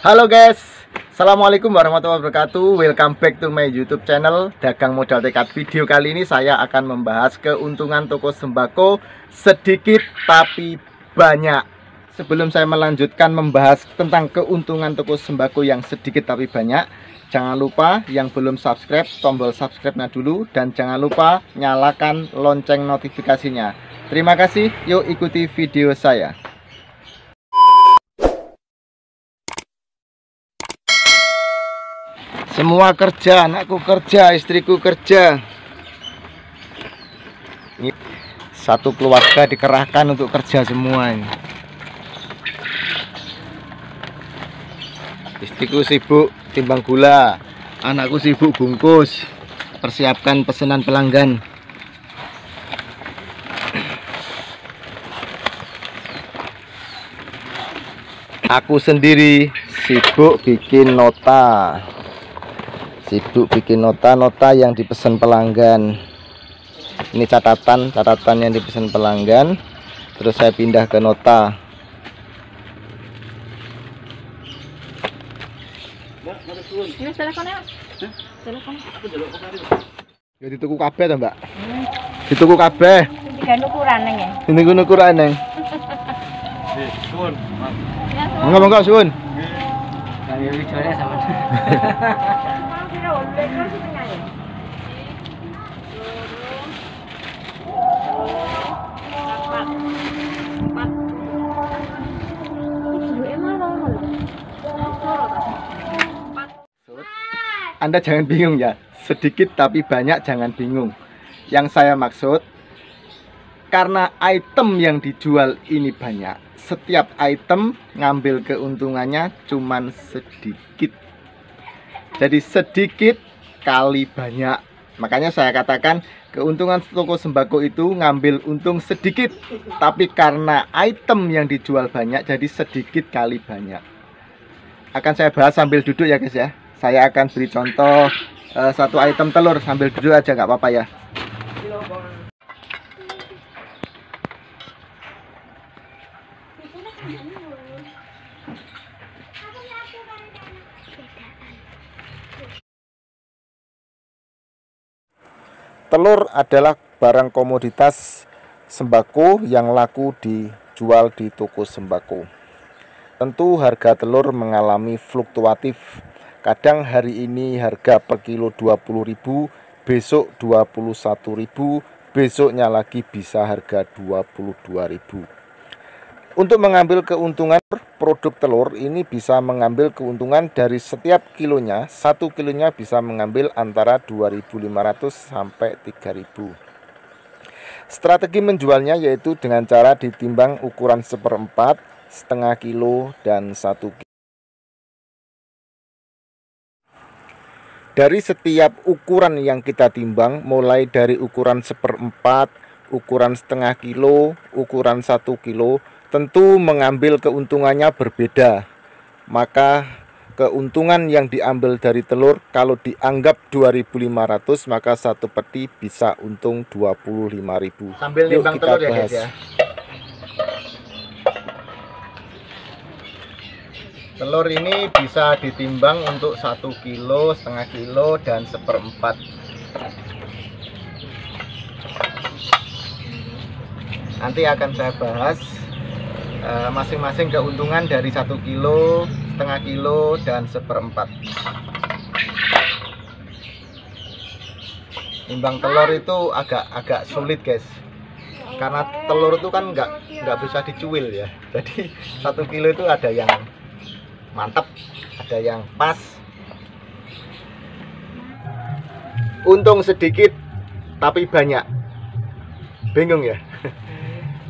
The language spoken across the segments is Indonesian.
Halo guys, Assalamualaikum warahmatullahi wabarakatuh. Welcome back to my YouTube channel Dagang Modal Tekad. Video kali ini saya akan membahas keuntungan toko sembako sedikit tapi banyak. Sebelum saya melanjutkan membahas tentang keuntungan toko sembako yang sedikit tapi banyak, jangan lupa yang belum subscribe, tombol subscribe-nya dulu. Dan jangan lupa nyalakan lonceng notifikasinya. Terima kasih, yuk ikuti video saya. Semua kerja, anakku kerja, istriku kerja. Ini satu keluarga dikerahkan untuk kerja semua ini. Istriku sibuk timbang gula, anakku sibuk bungkus, persiapkan pesanan pelanggan. Aku sendiri sibuk bikin nota. Nota yang dipesan pelanggan. Ini catatan yang dipesan pelanggan, terus saya pindah ke nota. Ya dituku kabeh ta, Mbak? Dituku kabeh. Tiga ukuran neng ya. Ini ukuran neng. Suwun. Monggo suwun. Kami bicara sama. Anda jangan bingung ya, sedikit tapi banyak jangan bingung. Yang saya maksud, karena item yang dijual ini banyak, setiap item ngambil keuntungannya cuman sedikit. Jadi sedikit kali banyak. Makanya saya katakan keuntungan toko sembako itu ngambil untung sedikit, tapi karena item yang dijual banyak, jadi sedikit kali banyak. Akan saya bahas sambil duduk ya guys ya. Saya akan beri contoh satu item telur sambil duduk aja, nggak apa-apa ya. Telur adalah barang komoditas sembako yang laku dijual di toko sembako. Tentu harga telur mengalami fluktuatif. Kadang hari ini harga per kilo 20.000, besok 21.000, besoknya lagi bisa harga 22.000. Untuk mengambil keuntungan produk telur ini bisa mengambil keuntungan dari setiap kilonya. 1 kilonya bisa mengambil antara 2.500 sampai 3.000. Strategi menjualnya yaitu dengan cara ditimbang ukuran 1/4, setengah kilo, dan 1 kilo. Dari setiap ukuran yang kita timbang, mulai dari ukuran 1/4, ukuran setengah kilo, ukuran 1 kilo, tentu mengambil keuntungannya berbeda. Maka keuntungan yang diambil dari telur kalau dianggap 2.500, maka satu peti bisa untung 25.000. Sambil nimbang telur ya guys ya. Telur ini bisa ditimbang untuk 1 kilo, setengah kilo, dan 1/4. Nanti akan saya bahas masing-masing keuntungan dari 1 kilo, setengah kilo, dan 1/4. Timbang telur itu agak sulit guys, karena telur itu kan nggak bisa dicuil ya. Jadi 1 kilo itu ada yang mantap, ada yang pas. Untung sedikit tapi banyak. Bingung ya?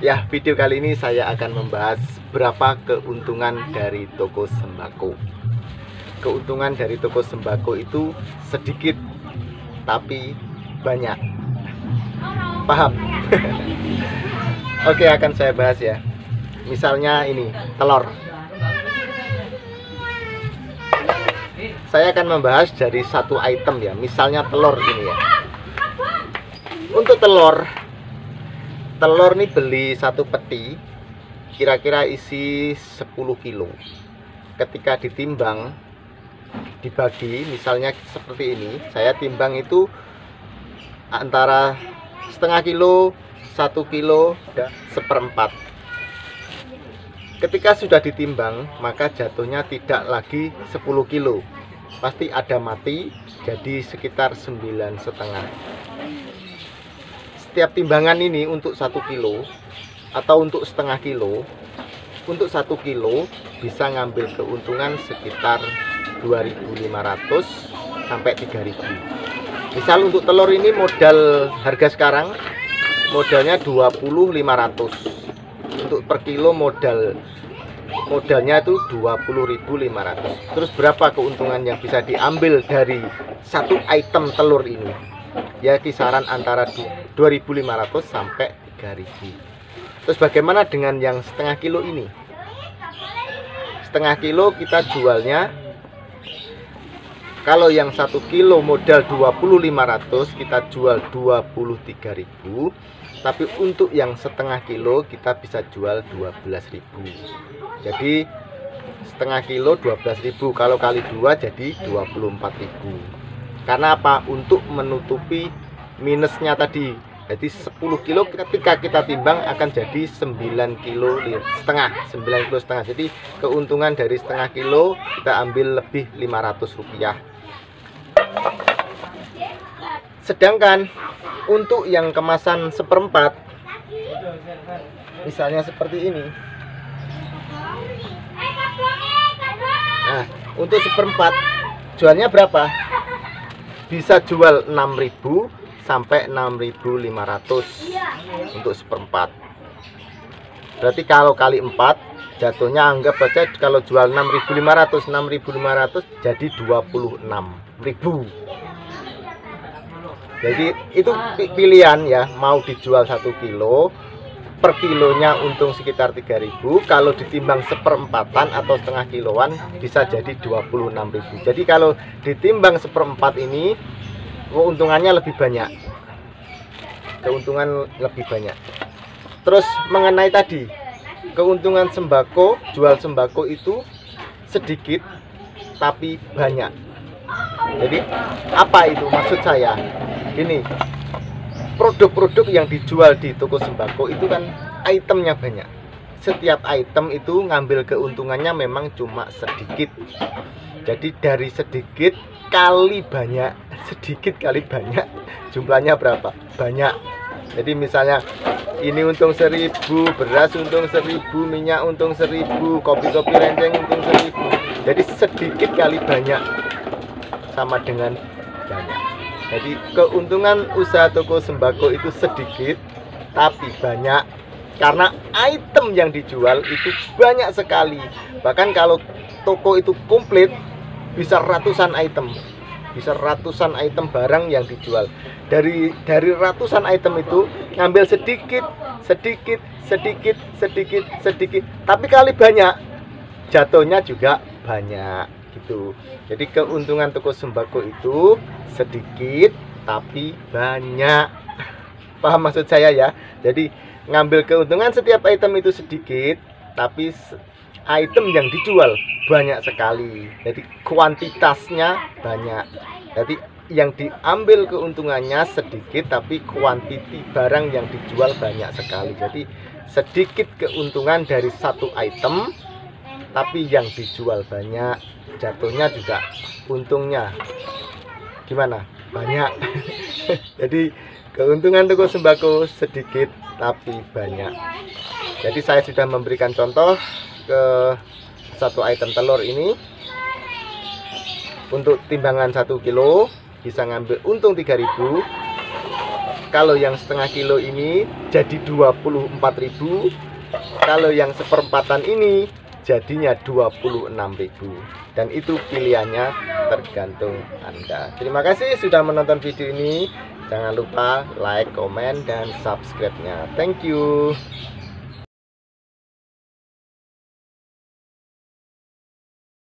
Ya, video kali ini saya akan membahas berapa keuntungan dari toko sembako. Keuntungan dari toko sembako itu sedikit tapi banyak. Paham? Oke, akan saya bahas ya. Misalnya ini, telur. Saya akan membahas dari satu item ya, misalnya telur ini ya. Untuk telur ini beli satu peti, kira-kira isi 10 kilo. ketika ditimbang dibagi, misalnya seperti ini, saya timbang itu antara setengah kilo, 1 kilo, dan 1/4. Ketika sudah ditimbang, maka jatuhnya tidak lagi 10 kilo, pasti ada mati, jadi sekitar 9,5. Setiap timbangan ini untuk 1 kilo atau untuk setengah kilo. Untuk 1 kilo bisa ngambil keuntungan sekitar 2.500 sampai 3.000. Misal untuk telur ini modal harga sekarang modalnya 20.500. Untuk per kilo modalnya itu 20.500. Terus berapa keuntungan yang bisa diambil dari satu item telur ini? Ya kisaran antara 2.500 sampai 3.000. Terus bagaimana dengan yang setengah kilo ini? Setengah kilo kita jualnya, kalau yang 1 kilo modal 20.500 kita jual 23.000. Tapi untuk yang setengah kilo kita bisa jual 12.000. Jadi setengah kilo 12.000, kalau kali 2 jadi 24.000. Karena apa? Untuk menutupi minusnya tadi. Jadi 10 kilo ketika kita timbang akan jadi 9,5 kilo. Jadi keuntungan dari setengah kilo kita ambil lebih 500 rupiah. Sedangkan untuk yang kemasan 1/4, misalnya seperti ini. Nah, untuk 1/4 jualnya berapa? Bisa jual 6.000 sampai 6.500 untuk 1/4. Berarti kalau kali 4 jatuhnya, anggap aja kalau jual 6.500 jadi 26.000. Jadi itu pilihan ya, mau dijual 1 kilo, per kilonya untung sekitar 3.000. Kalau ditimbang 1/4 atau setengah kiloan bisa jadi 26.000. Jadi kalau ditimbang 1/4 ini keuntungannya lebih banyak. Terus mengenai tadi keuntungan sembako, jual sembako itu sedikit tapi banyak. Jadi apa itu maksud saya? Gini, produk-produk yang dijual di toko sembako itu kan itemnya banyak. Setiap item itu ngambil keuntungannya memang cuma sedikit. Jadi dari sedikit kali banyak, sedikit kali banyak, jumlahnya berapa? Banyak. Jadi misalnya ini untung 1.000, beras untung 1.000, minyak untung 1.000, kopi-kopi renceng untung 1.000. Jadi sedikit kali banyak sama dengan banyak. Jadi keuntungan usaha toko sembako itu sedikit tapi banyak, karena item yang dijual itu banyak sekali. Bahkan kalau toko itu komplit bisa ratusan item, barang yang dijual. Dari ratusan item itu ngambil sedikit, tapi kali banyak jatuhnya juga banyak gitu. Jadi keuntungan toko sembako itu sedikit tapi banyak. Paham maksud saya ya? Jadi ngambil keuntungan setiap item itu sedikit tapi item yang dijual banyak sekali. Jadi kuantitasnya banyak. Jadi yang diambil keuntungannya sedikit tapi kuantiti barang yang dijual banyak sekali. Jadi sedikit keuntungan dari satu item tapi yang dijual banyak, jatuhnya juga untungnya gimana? Banyak. Jadi keuntungan toko sembako sedikit tapi banyak. Jadi saya sudah memberikan contoh ke satu item telur ini. Untuk timbangan 1 kilo bisa ngambil untung 3.000. Kalau yang setengah kilo ini jadi 24.000. Kalau yang 1/4 ini jadinya 26.000. Dan itu pilihannya tergantung Anda. Terima kasih sudah menonton video ini. Jangan lupa like, komen, dan subscribe-nya. Thank you.